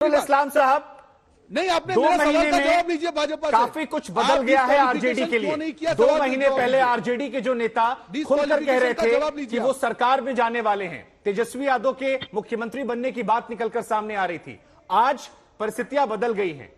इस्लाम साहब, नहीं, आपने 2 मेरा महीने सवाल का में जवाब लीजिए। भाजपा से काफी कुछ बदल गया है आरजेडी के लिए। 2 महीने पहले आरजेडी के जो नेता खुलकर कह रहे थे कि वो सरकार में जाने वाले हैं, तेजस्वी यादव के मुख्यमंत्री बनने की बात निकलकर सामने आ रही थी। आज परिस्थितियां बदल गई हैं,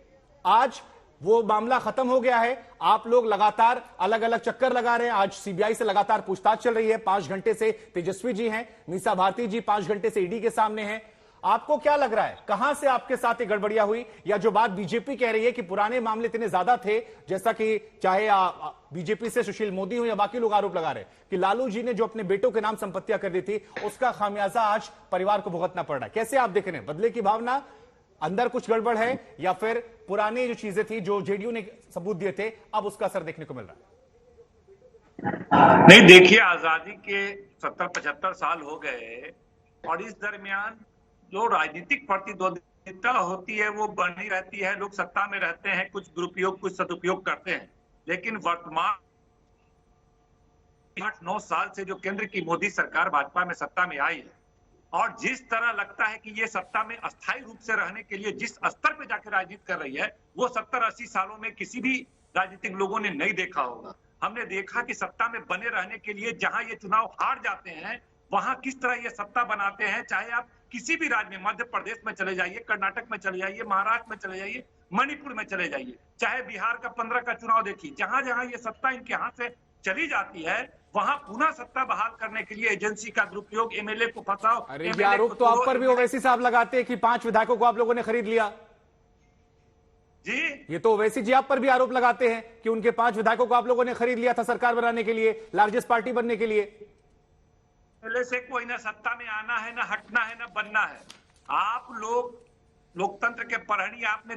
आज वो मामला खत्म हो गया है। आप लोग लगातार अलग अलग चक्कर लगा रहे हैं। आज सीबीआई से लगातार पूछताछ चल रही है। 5 घंटे से तेजस्वी जी हैं, मीसा भारती जी 5 घंटे से ईडी के सामने हैं। आपको क्या लग रहा है, कहां से आपके साथ ये गड़बड़ियां हुई, या जो बात बीजेपी कह रही है कि पुराने मामले इतने ज्यादा थे, जैसा कि चाहे बीजेपी से सुशील मोदी हो या बाकी लोग आरोप लगा रहे कि लालू जी ने जो अपने बेटों के नाम संपत्तियां कर दी थी, उसका खामियाजा आज परिवार को भुगतना पड़ रहा है। कैसे आप देख रहे हैं, बदले की भावना, अंदर कुछ गड़बड़ है, या फिर पुरानी जो चीजें थी जो जेडीयू ने सबूत दिए थे, अब उसका असर देखने को मिल रहा है? नहीं, देखिए, आजादी के 70-75 साल हो गए और इस दरमियान जो राजनीतिक प्रतिद्वंदिता होती है वो बनी रहती है। लोग सत्ता में रहते हैं, कुछ दुरुपयोग कुछ सदुपयोग करते हैं, लेकिन वर्तमान 8-9 साल से जो केंद्र की मोदी सरकार भाजपा में सत्ता में आई है, और जिस तरह लगता है कि ये सत्ता में अस्थायी रूप से रहने के लिए जिस स्तर पे जाकर राजनीति कर रही है, वो 70-80 सालों में किसी भी राजनीतिक लोगों ने नहीं देखा होगा। हमने देखा कि सत्ता में बने रहने के लिए जहां ये चुनाव हार जाते हैं, वहां किस तरह ये सत्ता बनाते हैं। चाहे आप किसी भी राज्य में, मध्य प्रदेश में चले जाइए, कर्नाटक में चले जाइए, महाराष्ट्र में चले जाइए, मणिपुर में चले जाइए, चाहे बिहार का 15 का चुनाव देखिए, जहां जहां ये सत्ता इनके हाथ से चली जाती है, वहां पुनः सत्ता बहाल करने के लिए एजेंसी का दुरुपयोग, एमएलए को फंसाओ। अरे ये आरोप तो आप पर भी ओवैसी साहब लगाते हैं कि 5 विधायकों को आप लोगों ने खरीद लिया जी। ये तो ओवैसी जी आप पर भी आरोप लगाते हैं कि उनके 5 विधायकों को आप लोगों ने खरीद लिया था सरकार बनाने के लिए, लार्जेस्ट पार्टी बनने के लिए। पहले से कोई ना सत्ता में आना है, ना हटना है, ना बनना है। आप लोग लोकतंत्र के परहणी आपने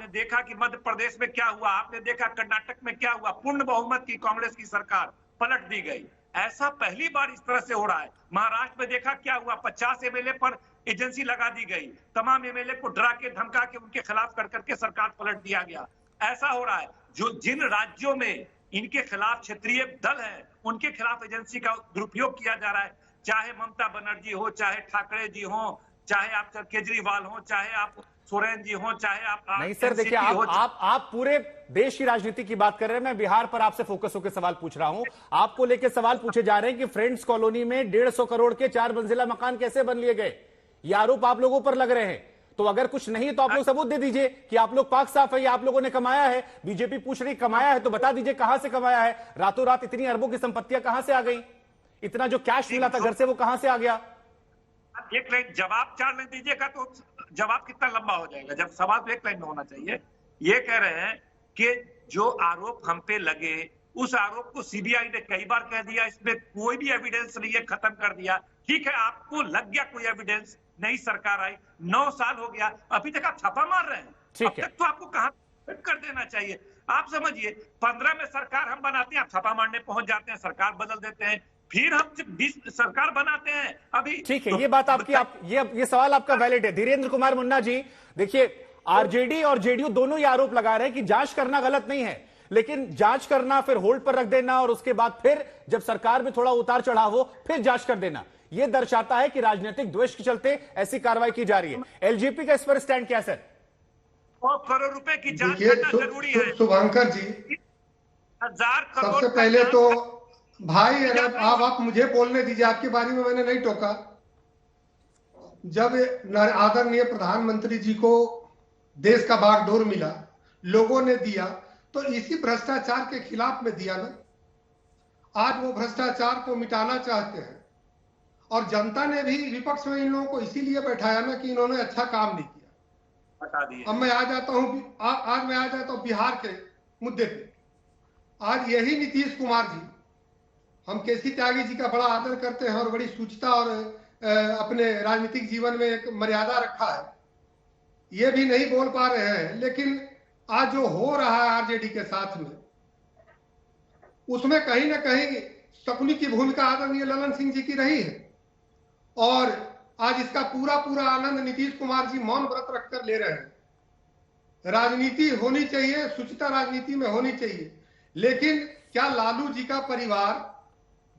देखा कि मध्य प्रदेश में क्या हुआ, आपने देखा कर्नाटक में क्या हुआ, पूर्ण बहुमत की कांग्रेस की सरकार पलट दी गई। ऐसा पहली बार इस तरह से हो रहा है। महाराष्ट्र में देखा क्या हुआ, 50 एमएलए पर एजेंसी लगा दी गई, तमाम एमएलए को डरा के धमका के उनके खिलाफ कर करके सरकार पलट दिया गया। ऐसा हो रहा है, जो जिन राज्यों में इनके खिलाफ क्षेत्रीय दल है, उनके खिलाफ एजेंसी का दुरुपयोग किया जा रहा है। चाहे ममता बनर्जी हो, चाहे ठाकरे जी हो, चाहे आप केजरीवाल हो, चाहे आप सोरेन जी हो, चाहे आप नहीं सर, देखिए आप पूरे देश की राजनीति की बात कर रहे हैं। मैं बिहार पर आपसे फोकस होकर सवाल पूछ रहा हूं। आपको लेकर सवाल पूछे जा रहे हैं कि फ्रेंड्स कॉलोनी में 150 करोड़ के 4 मंजिला मकान कैसे बन लिए गए, ये आरोप आप लोगों पर लग रहे हैं। तो अगर कुछ नहीं तो आप लोग सबूत दे दीजिए कि आप लोग पाक साफ है, ये आप लोगों ने कमाया है। बीजेपी पूछ रही कमाया है तो बता दीजिए कहां से कमाया है। रातों रात इतनी अरबों की संपत्तियां कहां से आ गई, इतना जो कैश मिला था घर से वो कहां से आ गया। एक लाइन जवाब 4 लाइन दीजिएगा तो जवाब कितना लंबा हो जाएगा, जब सवाल तो एक लाइन में होना चाहिए। ये कह रहे हैं कि जो आरोप हम पे लगे, उस आरोप को सीबीआई ने कई बार कह दिया इसमें कोई भी एविडेंस नहीं है, खत्म कर दिया। ठीक है, आपको लग गया कोई एविडेंस, नई सरकार आई, 9 साल हो गया, अभी तक आप छापा मार रहे हैं। अब तक तो आपको कहां कर देना चाहिए। आप समझिए, 15 में सरकार हम बनाते हैं, आप छापा मारने पहुंच जाते हैं, सरकार बदल देते हैं, फिर हम 20 सरकार बनाते हैं। अभी ठीक है, ये बात आपकी, ये सवाल आपका वैलिड है। धीरेन्द्र कुमार मुन्ना जी, देखिए आरजेडी और जेडीयू दोनों ये आरोप लगा रहे हैं कि जांच करना गलत नहीं है, लेकिन जांच करना, फिर होल्ड पर रख देना, और उसके बाद फिर जब सरकार में थोड़ा उतार चढ़ाव हो फिर जांच कर देना, यह दर्शाता है कि राजनीतिक द्वेष के चलते ऐसी कार्रवाई की जा रही है। एलजेपी का इस पर स्टैंड क्या सर? 100 करोड़ रुपए की जांच करना जरूरी है। शुभंकर जी, 1000 करोड़ सबसे पहले तो भाई आप मुझे बोलने दीजिए, आपके बारे में मैंने नहीं टोका। जब आदरणीय प्रधानमंत्री जी को देश का बागडोर मिला, लोगों ने दिया, तो इसी भ्रष्टाचार के खिलाफ में दिया ना। आज वो भ्रष्टाचार को मिटाना चाहते हैं, और जनता ने भी विपक्ष में इन लोगों को इसीलिए बैठाया ना कि इन्होंने अच्छा काम नहीं किया। बता दिए। अब मैं आ जाता हूं बिहार के मुद्दे पे। आज यही नीतीश कुमार जी, हम केसी त्यागी जी का बड़ा आदर करते हैं और बड़ी सूचता और अपने राजनीतिक जीवन में एक मर्यादा रखा है, ये भी नहीं बोल पा रहे हैं। लेकिन आज जो हो रहा है आरजेडी के साथ में, उसमें कहीं ना कहीं शकुनी की भूमिका आदरणीय ललन सिंह जी की रही है, और आज इसका पूरा आनंद नीतीश कुमार जी मौन व्रत रखकर ले रहे हैं। राजनीति होनी चाहिए, सुचिता राजनीति में होनी चाहिए, लेकिन क्या लालू जी का परिवार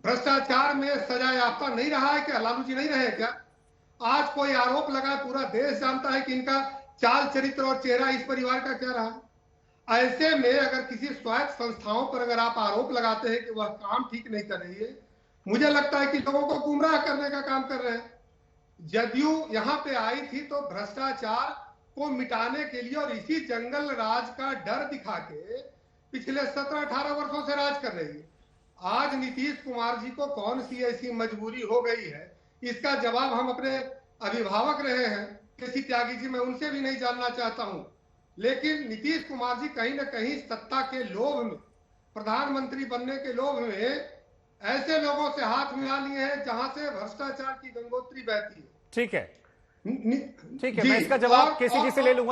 भ्रष्टाचार में सजा याफ्ता नहीं रहा है? क्या लालू जी नहीं रहे क्या? आज कोई आरोप लगा, पूरा देश जानता है कि इनका चाल चरित्र और चेहरा इस परिवार का क्या रहा। ऐसे में अगर किसी स्वायत्त संस्थाओं पर अगर आप आरोप लगाते हैं कि वह काम ठीक नहीं कर रही है, मुझे लगता है कि लोगों को गुमराह करने का काम कर रहे हैं। जदयू यहाँ पे आई थी तो भ्रष्टाचार को मिटाने के लिए और इसी जंगल राज का डर दिखा के पिछले 17-18 वर्षों से राज कर रही है। आज नीतीश कुमार जी को कौन सी ऐसी मजबूरी हो गई है, इसका जवाब हम अपने अभिभावक रहे हैं केसी त्यागी जी, मैं उनसे भी नहीं जानना चाहता हूं। लेकिन नीतीश कुमार जी कहीं ना कहीं सत्ता के लोभ में, प्रधानमंत्री बनने के लोभ में ऐसे लोगों से हाथ मिला लिए हैं जहां से भ्रष्टाचार की गंगोत्री बहती है। ठीक है, मैं इसका जवाब केसी जी से ले लूंगा।